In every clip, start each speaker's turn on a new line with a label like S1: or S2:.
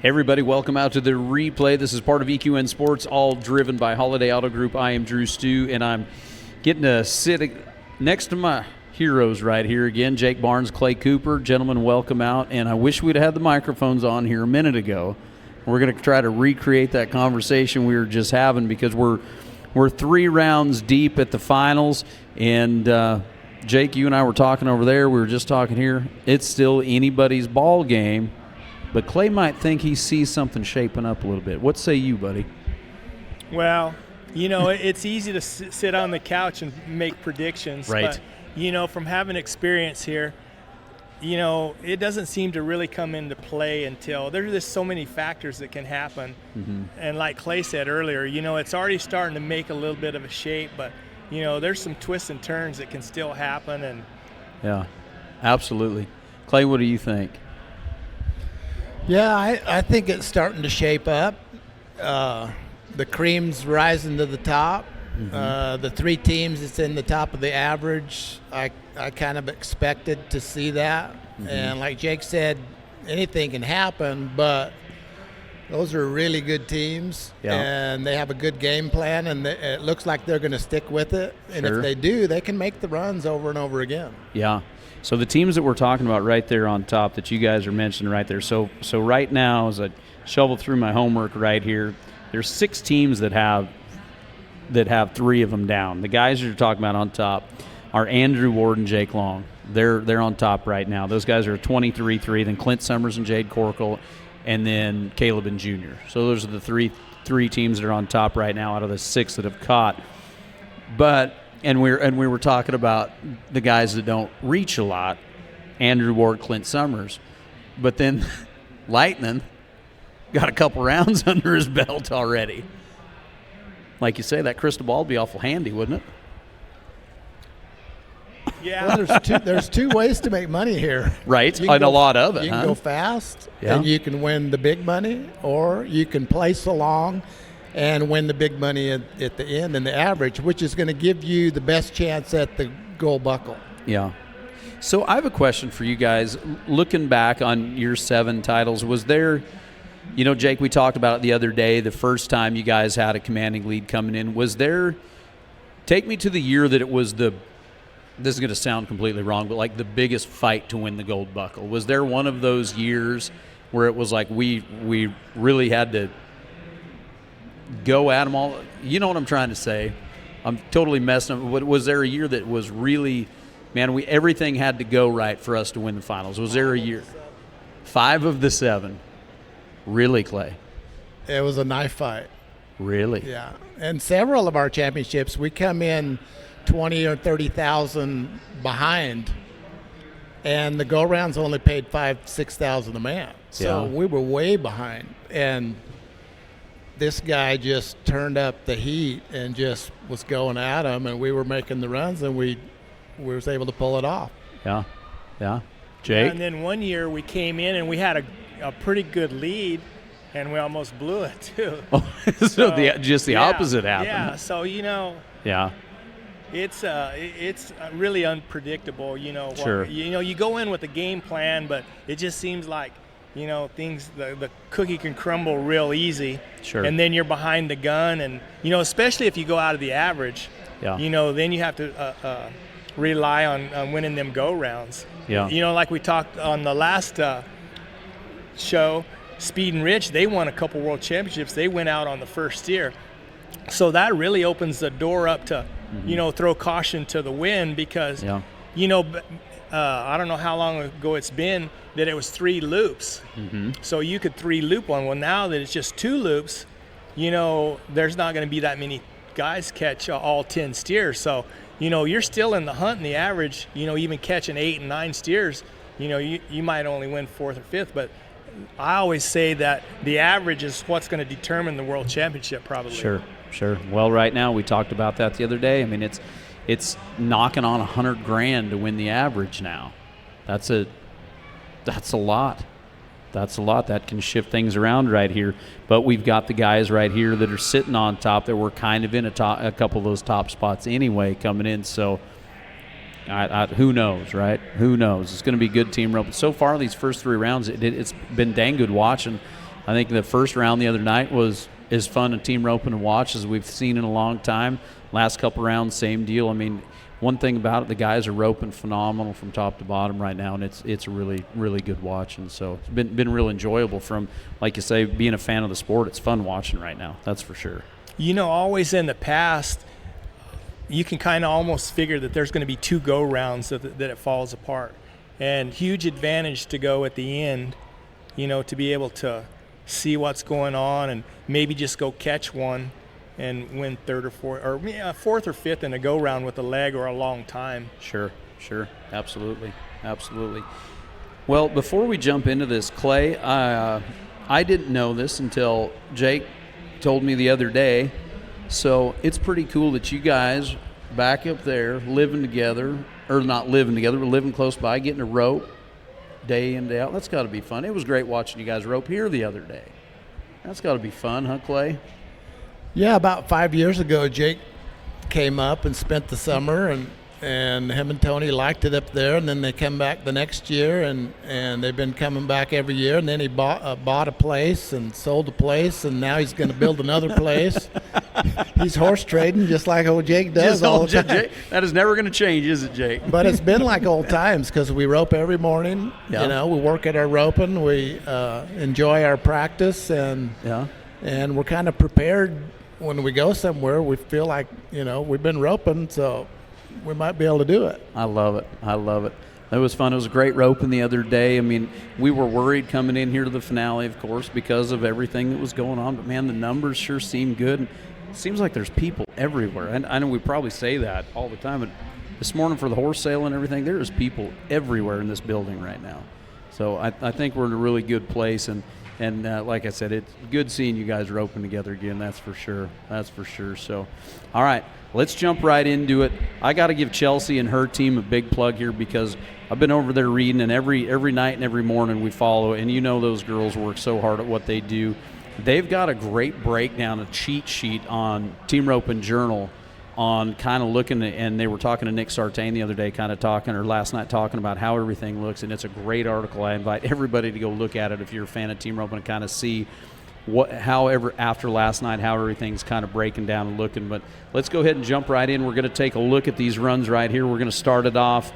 S1: Hey everybody, welcome out to the replay. This is part of EQN Sports, all driven by Holiday Auto Group. I am DruStew, and I'm getting to sit next to my heroes right here again, Jake Barnes, Clay Cooper. Gentlemen, welcome out, and I wish we'd had the microphones on here a minute ago. We're going to try to recreate that conversation we were just having because we're 3 rounds deep at the finals, and Jake, you and I were talking over there. We were just talking here. It's still anybody's ball game. But Clay might think he sees something shaping up a little bit. What say you, buddy?
S2: Well, it's easy to sit on the couch and make predictions.
S1: Right.
S2: But, from having experience here, it doesn't seem to really come into play until there's just so many factors that can happen. Mm-hmm. And like Clay said earlier, it's already starting to make a little bit of a shape, but, there's some twists and turns that can still happen. And
S1: yeah, absolutely. Clay, what do you think?
S3: Yeah, I think it's starting to shape up. The cream's rising to the top. Mm-hmm. The 3 teams that's in the top of the average, I kind of expected to see that. Mm-hmm. And like Jake said, anything can happen, but those are really good teams, and they have a good game plan, and it looks like they're going to stick with it. And if they do, they can make the runs over and over again.
S1: Yeah. So the teams that we're talking about right there on top that you guys are mentioning right there. So right now, as I shovel through my homework right here, there's 6 teams that have 3 of them down. The guys that you're talking about on top are Andrew Ward and Jake Long. They're on top right now. Those guys are 23-3. Then Clint Summers and Jade Corkle, and then Caleb and Junior. So those are the three teams that are on top right now out of the 6 that have caught. But And we were talking about the guys that don't reach a lot, Andrew Ward, Clint Summers. But then Lightning got a couple rounds under his belt already. Like you say, that crystal ball would be awful handy, wouldn't it?
S2: Yeah.
S3: Well, there's 2 ways to make money here.
S1: Right, and a lot of it.
S3: You can go fast, and you can win the big money, or you can place along and win the big money at the end in the average, which is going to give you the best chance at the gold buckle.
S1: Yeah. So I have a question for you guys. Looking back on your 7 titles, was there, Jake, we talked about it the other day, the first time you guys had a commanding lead coming in. Was there, take me to the year that it was this is going to sound completely wrong, but like the biggest fight to win the gold buckle. Was there one of those years where it was like we really had to go at them all? You know what I'm trying to say? I'm totally messing up. Was there a year that was really, man, everything had to go right for us to win the finals? Was there a year? 5 of the 7. Really, Clay?
S3: It was a knife fight.
S1: Really?
S3: Yeah. And several of our championships, we come in 20 or 30,000 behind, and the go-rounds only paid $5,000-6,000 a man. So we were way behind. And this guy just turned up the heat and just was going at him, and we were making the runs, and we was able to pull it off.
S1: Yeah. Jake?
S2: And then one year we came in and we had a pretty good lead, and we almost blew it too.
S1: So the opposite happened.
S2: Yeah. So
S1: Yeah.
S2: It's really unpredictable.
S1: Sure.
S2: You go in with a game plan, but it just seems like the cookie can crumble real easy.
S1: Sure.
S2: And then you're behind the gun, and especially if you go out of the average.
S1: Yeah.
S2: Then you have to rely on winning them go rounds.
S1: Yeah.
S2: You know, like we talked on the last show, Speed and Rich, they won a couple world championships. They went out on the first steer. So that really opens the door up to, you know, throw caution to the wind because, you know, I don't know how long ago it's been that it was 3 loops. So you could 3 loop one. Well, now that it's just 2 loops, you know, there's not going to be that many guys catch all 10 steers. So, you know, you're still in the hunt in the average, you know, even catching 8 and 9 steers, you know, you might only win 4th or 5th, but I always say that the average is what's going to determine the world championship probably.
S1: Sure. Well, right now we talked about that the other day. I mean, it's knocking on $100,000 to win the average now. That's a lot. That's a lot. That can shift things around right here. But we've got the guys right here that are sitting on top that were kind of in a couple of those top spots anyway coming in. So who knows, right? Who knows? It's going to be good team rope. So far, these first 3 rounds, it's been dang good watching. I think the first round the other night was as fun a team roping to watch as we've seen in a long time. Last couple rounds, same deal. I mean, one thing about it, the guys are roping phenomenal from top to bottom right now, and it's really, really good watching. So it's been real enjoyable from, like you say, being a fan of the sport. It's fun watching right now, that's for sure.
S2: You know, always in the past, you can kind of almost figure that there's going to be 2 go rounds that it falls apart. And huge advantage to go at the end, you know, to be able to see what's going on and maybe just go catch one and win 3rd or 4th, or 4th or 5th in a go round with a leg or a long time.
S1: Sure. Absolutely. Well, before we jump into this, Clay, I didn't know this until Jake told me the other day. So it's pretty cool that you guys back up there living together, or not living together, but living close by, getting a rope day in, day out. That's got to be fun. It was great watching you guys rope here the other day. That's got to be fun, huh, Clay?
S3: Yeah, about 5 years ago, Jake came up and spent the summer, and him and Tony liked it up there, and then they come back the next year, and they've been coming back every year, and then he bought a place and sold a place, and now he's going to build another place. He's horse trading just like old Jake does all the time.
S1: Jake, that is never going to change, is it, Jake?
S3: But it's been like old times because we rope every morning.
S1: Yeah.
S3: You know, we work at our roping. We enjoy our practice, and we're kind of prepared when we go somewhere. We feel like, you know, we've been roping, so we might be able to do it.
S1: I love it. It was fun. It was a great roping the other day. I mean, we were worried coming in here to the finale, of course, because of everything that was going on. But, man, the numbers sure seem good. It seems like there's people everywhere. And I know we probably say that all the time, but this morning for the horse sale and everything, there is people everywhere in this building right now. So I think we're in a really good place. And like I said, it's good seeing you guys roping together again. That's for sure. So, all right, let's jump right into it. I got to give Chelsea and her team a big plug here because I've been over there reading, and every night and every morning we follow. And you know those girls work so hard at what they do. They've got a great breakdown, a cheat sheet on Team Roping Journal on kind of looking at, and they were talking to Nick Sartain the other day, last night talking about how everything looks, and it's a great article. I invite everybody to go look at it if you're a fan of Team Roping and kind of see after last night, how everything's kind of breaking down and looking. But let's go ahead and jump right in. We're going to take a look at these runs right here. We're going to start it off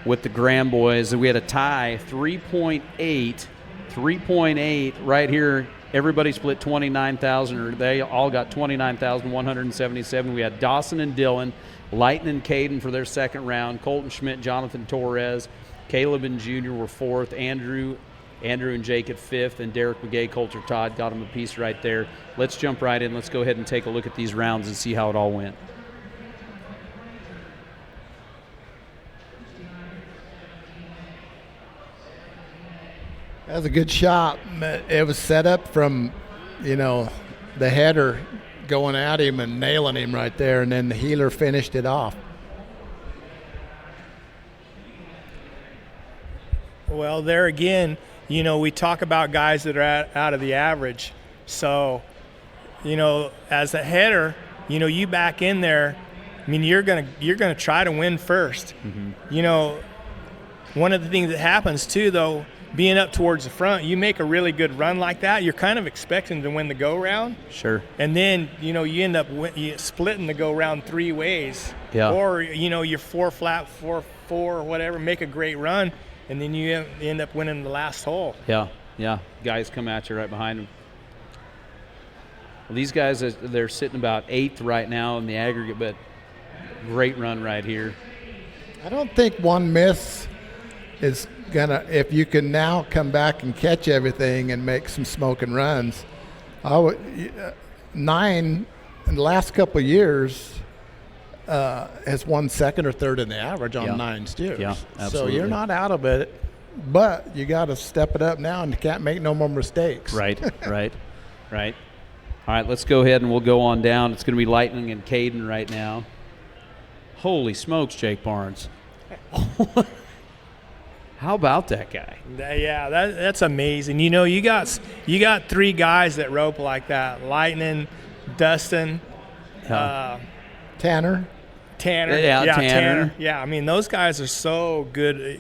S1: with the Graham boys. We had a tie, 3.8 right here. Everybody split 29,000, or they all got 29,177. We had Dawson and Dylan, Lighton and Caden for their second round, Colton Schmidt, Jonathan Torres, Caleb and Junior were fourth, Andrew and Jake at fifth, and Derek McGay, Coulter Todd got them a piece right there. Let's jump right in. Let's go ahead and take a look at these rounds and see how it all went.
S3: That was a good shot. It was set up from, you know, the header going at him and nailing him right there, and then the heeler finished it off.
S2: Well, there again, you know, we talk about guys that are out of the average. So, you know, as a header, you know, you back in there, I mean, you're gonna try to win first. Mm-hmm. You know, one of the things that happens too, though, being up towards the front, you make a really good run like that, you're kind of expecting to win the go-round.
S1: Sure.
S2: And then, you end up splitting the go-round 3 ways.
S1: Yeah.
S2: Or, you're 4 flat, 4, or whatever, make a great run, and then you end up winning the last hole.
S1: Yeah, yeah. Guys come at you right behind them. Well, these guys, they're sitting about 8th right now in the aggregate, but great run right here.
S3: I don't think one miss is gonna. If you can now come back and catch everything and make some smoking runs, I would 9 in the last couple of years has won 2nd or 3rd in the average on 9 steers.
S1: Yeah,
S3: so
S1: absolutely.
S3: you're not out of it, but you got to step it up now and you can't make no more mistakes.
S1: Right. All right, let's go ahead and we'll go on down. It's going to be Lightning and Caden right now. Holy smokes, Jake Barnes. How about that guy?
S2: Yeah, that's amazing. You got 3 guys that rope like that. Lightning, Dustin,
S3: Tanner.
S2: Yeah,
S1: Tanner.
S2: Yeah, I mean, those guys are so good,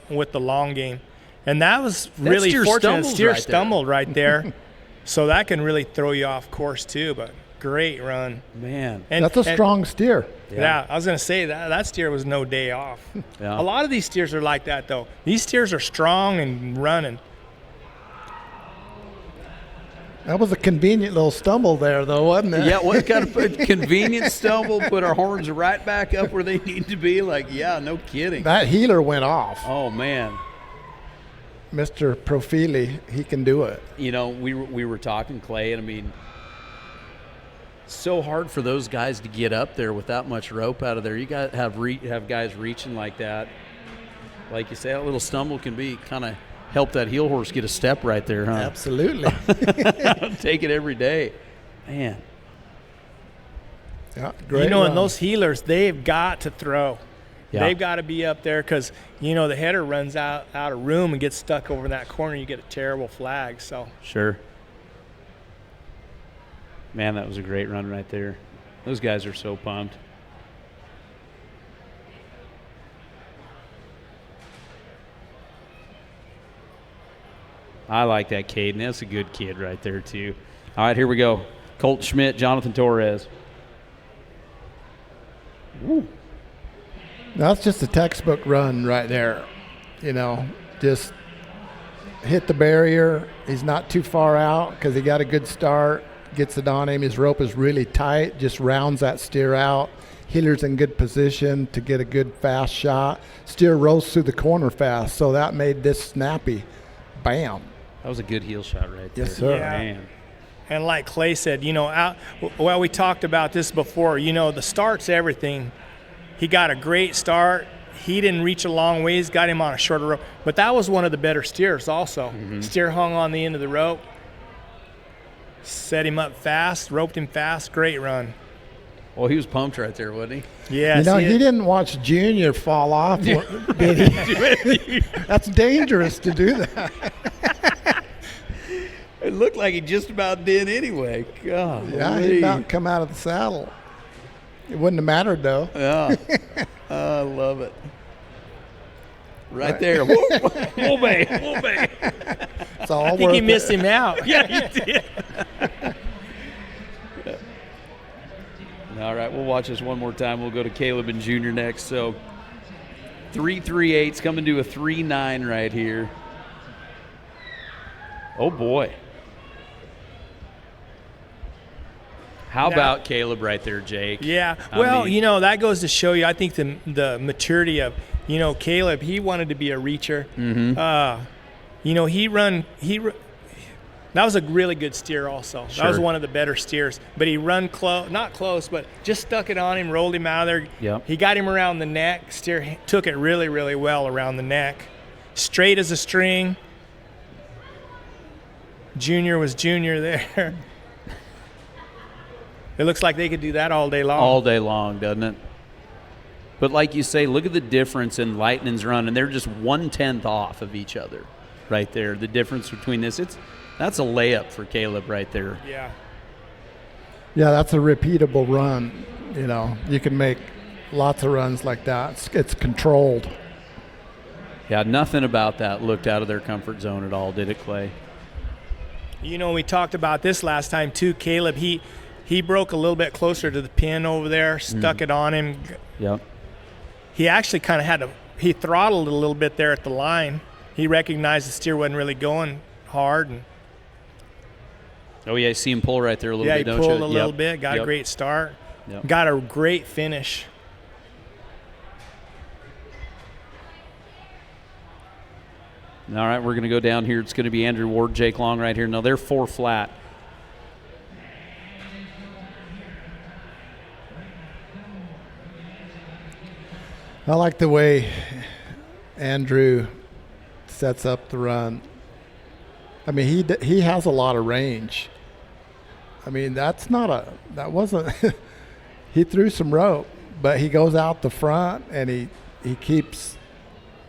S2: with the long game. And that was really
S1: steer
S2: fortunate.
S1: stumbles
S2: Steer
S1: right there.
S2: stumbled right there. So that can really throw you off course too, but great run.
S1: Man.
S2: And
S3: That's a strong steer.
S2: Yeah, I was going to say that steer was no day off.
S1: Yeah.
S2: A lot of these steers are like that, though. These steers are strong and running.
S3: That was a convenient little stumble there, though, wasn't it?
S1: Yeah, what kind of convenient stumble, put our horns right back up where they need to be? Like, yeah, no kidding.
S3: That healer went off.
S1: Oh, man.
S3: Mr. Profili, he can do it.
S1: We were talking, Clay, and I mean, so hard for those guys to get up there with that much rope out of there. You got to have guys reaching like that. Like you say, that little stumble can be kind of help that heel horse get a step right there, huh?
S3: Absolutely.
S1: Take it every day. Man.
S3: Yeah, great
S2: and those healers, they've got to throw.
S1: Yeah.
S2: They've got to be up there because, the header runs out of room and gets stuck over in that corner. You get a terrible flag. So
S1: Sure. Man, that was a great run right there. Those guys are so pumped. I like that Caden. That's a good kid right there, too. All right, here we go. Colt Schmidt, Jonathan Torres.
S3: Woo. That's just a textbook run right there. Just hit the barrier. He's not too far out because he got a good start. Gets it on him. His rope is really tight. Just rounds that steer out. Healer's in good position to get a good fast shot. Steer rose through the corner fast, so that made this snappy. Bam.
S1: That was a good heel shot right there.
S3: Yes, sir.
S2: Yeah.
S1: Man.
S2: And like Clay said, we talked about this before. The start's everything. He got a great start. He didn't reach a long ways, got him on a shorter rope. But that was one of the better steers also.
S1: Mm-hmm.
S2: Steer hung on the end of the rope, set him up fast, roped him fast. Great run.
S1: Well, he was pumped right there, wasn't he?
S2: Yes.
S3: He didn't watch Junior fall off, did he? That's dangerous to do that.
S1: It looked like he just about did anyway. God.
S3: Yeah, he about come out of the saddle. It wouldn't have mattered, though.
S1: Yeah. I love it. Right there. Whoa-bay.
S3: It's all
S2: I think he
S3: worth
S2: missed
S3: it.
S2: him out.
S1: Yeah, he did. All right, we'll watch this one more time. We'll go to Caleb and Junior next. So 3.38's coming to a 3.9 right here. Oh, boy. How about Caleb right there, Jake?
S2: Yeah.
S1: I
S2: Well,
S1: mean-
S2: that goes to show you, I think, the maturity of, Caleb. He wanted to be a reacher.
S1: Mm-hmm.
S2: That was a really good steer also.
S1: Sure.
S2: That was one of the better steers. But he run not close, but just stuck it on him, rolled him out of there.
S1: Yep.
S2: He got him around the neck. Steer took it really, really well around the neck. Straight as a string. Junior was Junior there. It looks like they could do that all day long.
S1: All day long, doesn't it? But like you say, look at the difference in Lightning's run, and they're just 1/10 off of each other right there. The difference between this, that's a layup for Caleb right there.
S2: Yeah.
S3: Yeah, that's a repeatable run. You can make lots of runs like that. It's controlled.
S1: Yeah, nothing about that looked out of their comfort zone at all, did it, Clay?
S2: You know, we talked about this last time too. Caleb, he broke a little bit closer to the pin over there, stuck it on him.
S1: Yep.
S2: He actually kind of he throttled a little bit there at the line. He recognized the steer wasn't really going hard. And
S1: oh, yeah, you see him pull right there a little bit, don't you?
S2: Yeah, he pulled a little bit, got a great start.
S1: Yep.
S2: Got a great finish.
S1: All right, we're going to go down here. It's going to be Andrew Ward, Jake Long right here. Now, they're 4 flat.
S3: I like the way Andrew sets up the run. I mean, he has a lot of range. I mean, that wasn't he threw some rope, but he goes out the front and he keeps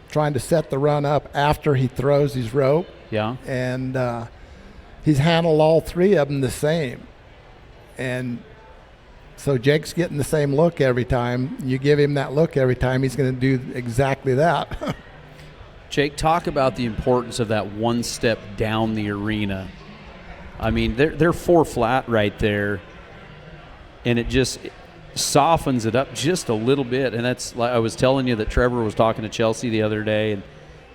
S3: trying to set the run up after he throws his rope.
S1: Yeah.
S3: And he's handled all 3 of them the same. And so Jake's getting the same look every time. You give him that look every time, he's going to do exactly that.
S1: Jake, talk about the importance of that one step down the arena. I mean, they're 4 flat right there, and it just softens it up just a little bit. And that's like I was telling you that Trevor was talking to Chelsea the other day,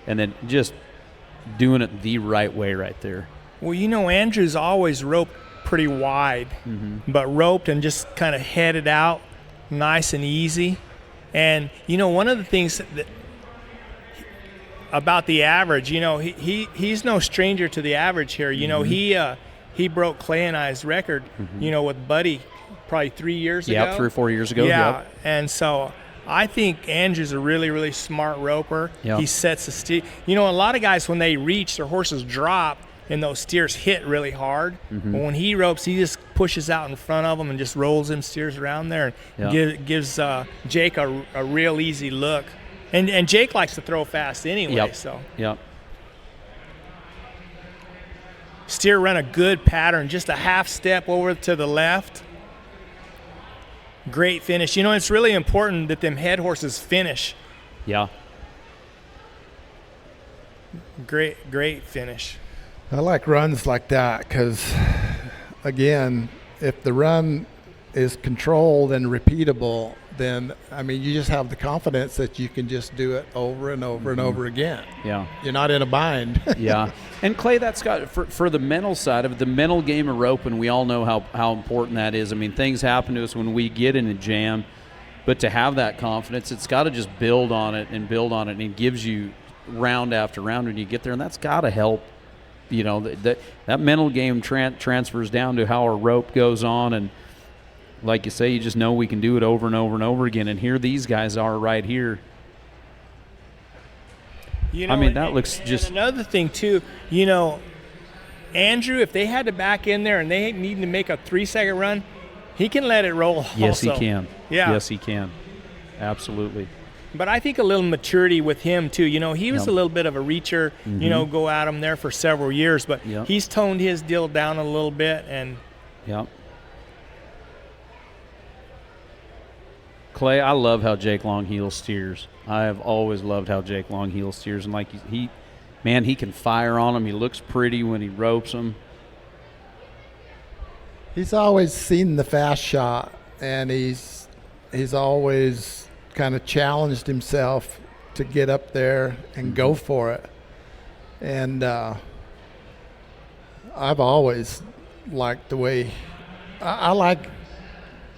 S1: and then just doing it the right way right there.
S2: Well, you know, Andrew's always roped pretty wide, but roped and just kind of headed out nice and easy. And, you know, one of the things that about the average, you know, he's no stranger to the average here. You know, he broke Clay and I's record, you know, with Buddy probably 3 years ago.
S1: Yeah, 3 or 4 years ago.
S2: Yeah,
S1: yep.
S2: And so I think Andrew's a really, really smart roper.
S1: Yep.
S2: He sets the steer. You know, a lot of guys, when they reach, their horses drop, and those steers hit really hard. But when he ropes, he just pushes out in front of them and just rolls them steers around there and gives Jake a real easy look. And Jake likes to throw fast anyway.
S1: Yep.
S2: So
S1: Yep.
S2: steer run a good pattern, just a half step over to the left. Great finish. You know, it's really important that them head horses finish.
S1: Yeah.
S2: Great finish.
S3: I like runs like that because, again, if the run is controlled and repeatable, then, I mean, you just have the confidence that you can just do it over and over and over again.
S1: Yeah.
S3: You're not in a bind.
S1: Yeah. And, Clay, that's got for the mental side of it, the mental game of roping, we all know how important that is. I mean, things happen to us when we get in a jam, but to have that confidence, it's got to just build on it, and it gives you round after round when you get there, and that's got to help. You know, that mental game transfers down to how a rope goes on, and like you say, you just know we can do it over and over and over again. And here these guys are right here.
S2: You know,
S1: I mean, that looks just
S2: another thing too. You know, Andrew, if they had to back in there and they need to make a 3-second run, he can let it roll.
S1: Yes,
S2: also.
S1: he can.
S2: Yeah.
S1: Yes, he can. Absolutely.
S2: But I think a little maturity with him too. You know, he was a little bit of a reacher. You know, go at him there for several years, but he's toned his deal down a little bit. And
S1: Clay, I love how Jake Longheel steers. I have always loved how Jake Longheel steers, and like he can fire on him. He looks pretty when he ropes him.
S3: He's always seen the fast shot, and he's always kind of challenged himself to get up there and go for it. And I've always liked the way I like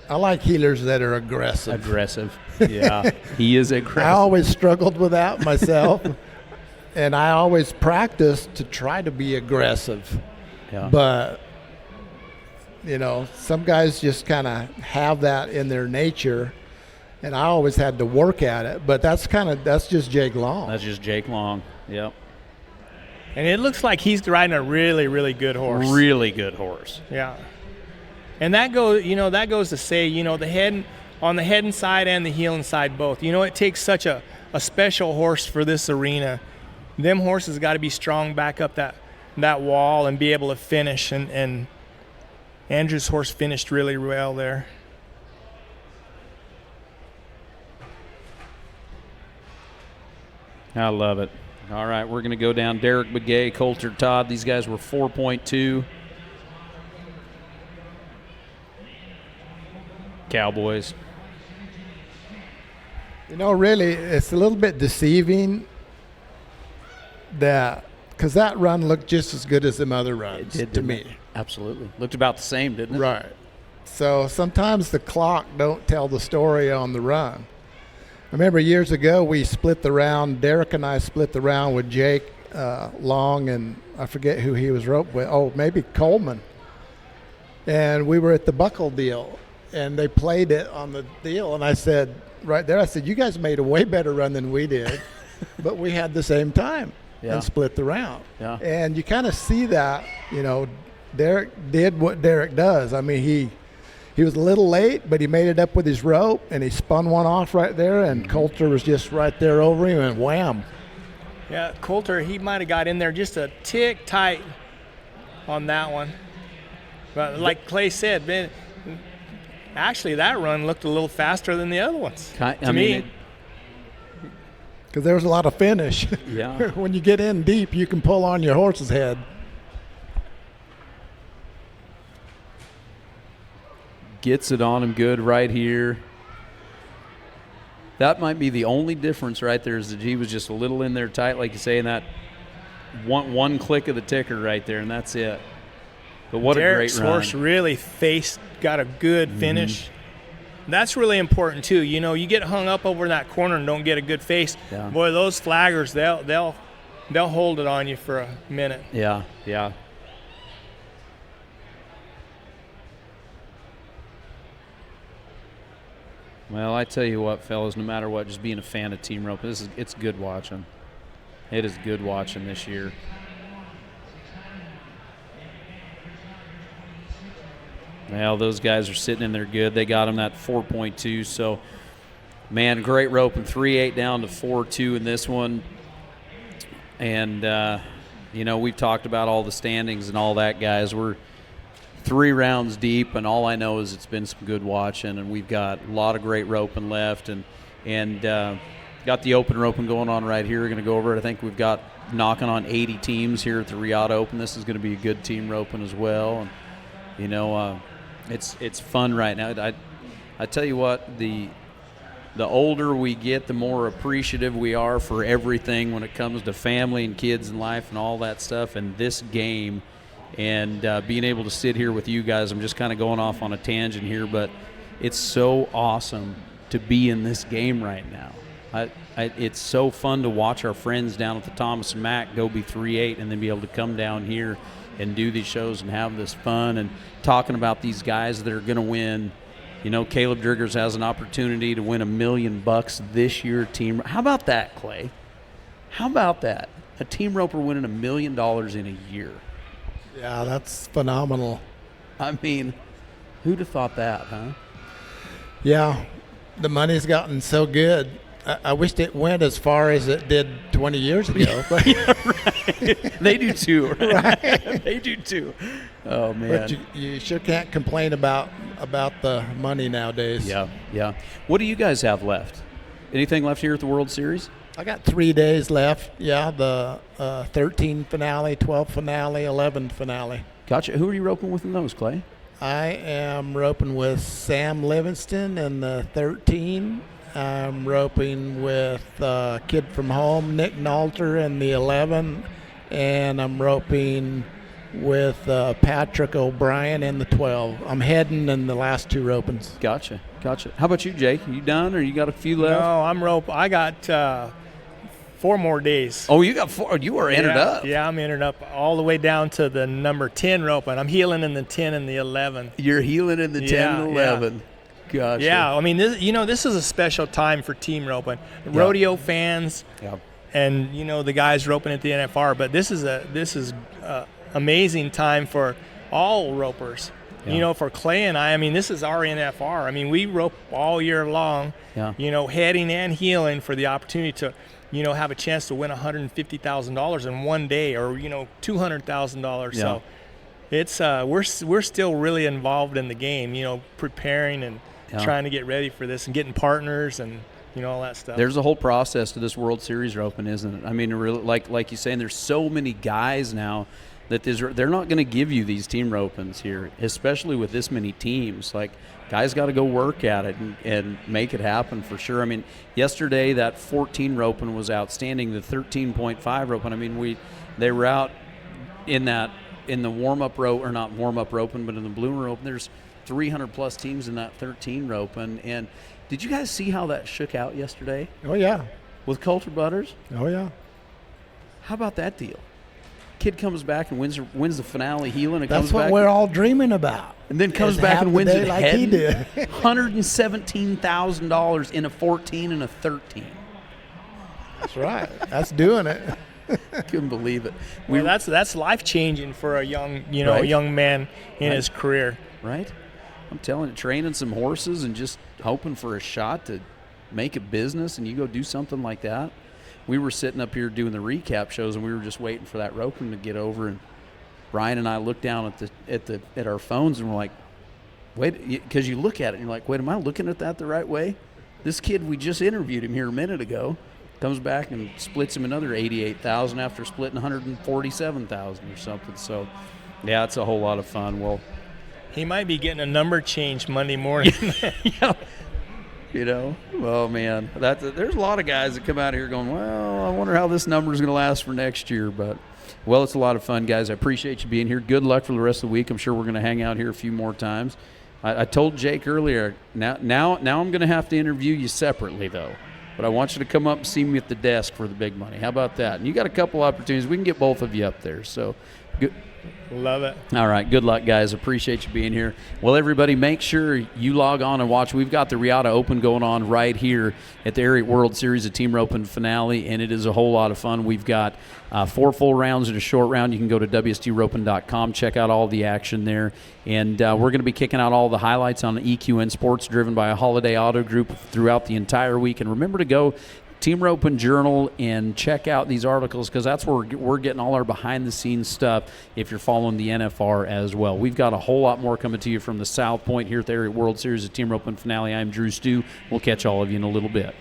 S3: heelers that are aggressive.
S1: Aggressive. Yeah. He is aggressive.
S3: I always struggled with that myself. And I always practiced to try to be aggressive.
S1: Yeah.
S3: But you know, some guys just kind of have that in their nature. And I always had to work at it, but that's just Jake Long.
S1: That's just Jake Long. Yep.
S2: And it looks like he's riding a really, really good horse.
S1: Really good horse.
S2: Yeah. And that goes to say, you know, on the head side and the heel side both. You know, it takes such a special horse for this arena. Them horses got to be strong back up that wall and be able to finish. And Andrew's horse finished really well there.
S1: I love it. All right, we're going to go down Derek Begay, Coulter Todd. These guys were 4.2. Cowboys.
S4: Really, it's a little bit deceiving because that run looked just as good as them other runs to me.
S1: Absolutely. Looked about the same, didn't it?
S4: Right. So sometimes the clock don't tell the story on the run. I remember years ago we split the round. Derek and I split the round with Jake Long, and I forget who he was roped with. Oh, maybe Coleman. And we were at the buckle deal, and they played it on the deal. And I said, right there, I said, you guys made a way better run than we did, but we had the same time and split the round.
S1: Yeah.
S4: And you kind of see that, Derek did what Derek does. I mean, he was a little late, but he made it up with his rope, and he spun one off right there, and Coulter was just right there over him, and wham.
S2: Yeah, Coulter, he might have got in there just a tick tight on that one. But like Clay said, man, actually that run looked a little faster than the other ones to me.
S4: Because there was a lot of finish.
S1: Yeah.
S4: When you get in deep, you can pull on your horse's head.
S1: Gets it on him good right here. That might be the only difference right there, is that he was just a little in there tight, like you say, and that one click of the ticker right there, and that's it. But what
S2: Derek's
S1: a great run.
S2: horse really got a good finish. That's really important too. You get hung up over in that corner and don't get a good face.
S1: Yeah.
S2: Boy, those flaggers, they'll hold it on you for a minute.
S1: Yeah, yeah. Well, I tell you what, fellas, no matter what, just being a fan of team rope, it's good watching. It is good watching this year. Well, those guys are sitting in there good. They got them that 4.2. So, man, great roping. 3.8 down to 4.2 in this one. And, we've talked about all the standings and all that, guys. We're 3 rounds deep, and all I know is it's been some good watching, and we've got a lot of great roping left, and got the open roping going on right here. We're going to go over it. I think we've got knocking on 80 teams here at the Riata Open. This is going to be a good team roping as well, and it's fun right now. I tell you what, the older we get, the more appreciative we are for everything when it comes to family and kids and life and all that stuff, and this game. And being able to sit here with you guys, I'm just kind of going off on a tangent here, but it's so awesome to be in this game right now. It's so fun to watch our friends down at the Thomas and Mack go be 3.8 and then be able to come down here and do these shows and have this fun and talking about these guys that are going to win. Caleb Driggers has an opportunity to win $1 million this year. How about that, Clay? How about that? A team roper winning $1 million in a year.
S4: Yeah, that's phenomenal.
S1: I mean, who'd have thought that, huh?
S4: Yeah, the money's gotten so good. I wished it went as far as it did 20 years ago. But
S1: yeah, right. They do too, right? They do too. Oh, man.
S4: But you sure can't complain about the money nowadays.
S1: Yeah, yeah. What do you guys have left? Anything left here at the World Series?
S4: I got 3 days left. Yeah, the 13 finale, 12 finale, 11 finale.
S1: Gotcha. Who are you roping with in those, Clay?
S4: I am roping with Sam Livingston in the 13. I'm roping with kid from home, Nick Nalter, in the 11. And I'm roping with Patrick O'Brien in the 12. I'm heading in the last 2 ropings.
S1: Gotcha. How about you, Jake? Are you done, or you got a few left?
S2: No, I'm rope. I got 4 more days.
S1: Oh, you got 4. You are entered up.
S2: Yeah, I'm entered up all the way down to the number 10 roping. I'm heeling in the 10 and the 11.
S1: You're heeling in the 10 and 11. Yeah. Gotcha.
S2: Yeah, I mean, this is a special time for team roping. Rodeo fans and, the guys roping at the NFR, but this is amazing time for all ropers. Yeah. For Clay and I mean, this is our NFR. I mean, we rope all year long, heading and heeling for the opportunity to, have a chance to win $150,000 in one day or, $200,000.
S1: Yeah.
S2: So it's we're still really involved in the game, preparing and trying to get ready for this and getting partners and all that stuff.
S1: There's a whole process to this World Series Open, isn't it? I mean, really, like you're saying, there's so many guys now that they're not going to give you these team ropens here, especially with this many teams. Like, guys got to go work at it and make it happen for sure. I mean, yesterday that 14 roping was outstanding. The 13.5 roping, I mean, they were out in the warm-up rope, or not warm-up roping, but in the bloomer open. There's 300-plus teams in that 13 roping. And did you guys see how that shook out yesterday?
S4: Oh, yeah.
S1: With Coulter Butters?
S4: Oh, yeah.
S1: How about that deal? Kid comes back and wins the finale heeling.
S3: That's what we're all dreaming about.
S1: And then comes back and wins it
S3: like he did.
S1: $117,000 in a 14 and a 13.
S4: That's right. That's doing it.
S1: Couldn't believe it.
S2: Well, that's life changing for a young
S1: Right.
S2: a young man in his career.
S1: Right? I'm telling you, training some horses and just hoping for a shot to make a business, and you go do something like that. We were sitting up here doing the recap shows, and we were just waiting for that roping to get over. And Brian and I looked down at our phones, and we're like, "Wait," because you look at it, and you're like, "Wait, am I looking at that the right way?" This kid, we just interviewed him here a minute ago, comes back and splits him another $88,000 after splitting $147,000 or something. So, yeah, it's a whole lot of fun. Well,
S2: he might be getting a number change Monday morning.
S1: yeah. Oh man, there's a lot of guys that come out here going, well, I wonder how this number is going to last for next year. But, well, it's a lot of fun, guys. I appreciate you being here. Good luck for the rest of the week. I'm sure we're going to hang out here a few more times. I told Jake earlier, now I'm going to have to interview you separately, though. But I want you to come up and see me at the desk for the big money. How about that? And you got a couple opportunities. We can get both of you up there. So, good.
S2: Love it.
S1: All right. Good luck, guys. Appreciate you being here. Well, everybody, make sure you log on and watch. We've got the Regatta Open going on right here at the Ariat World Series, the Team Roping finale, and it is a whole lot of fun. We've got 4 full rounds and a short round. You can go to wstroping.com, check out all the action there. And we're going to be kicking out all the highlights on EQN Sports, driven by a Holiday Auto Group throughout the entire week. And remember to go Team Roping Journal and check out these articles, because that's where we're getting all our behind-the-scenes stuff if you're following the NFR as well. We've got a whole lot more coming to you from the South Point here at the Ariat World Series of Team Roping finale. I'm DruStew. We'll catch all of you in a little bit.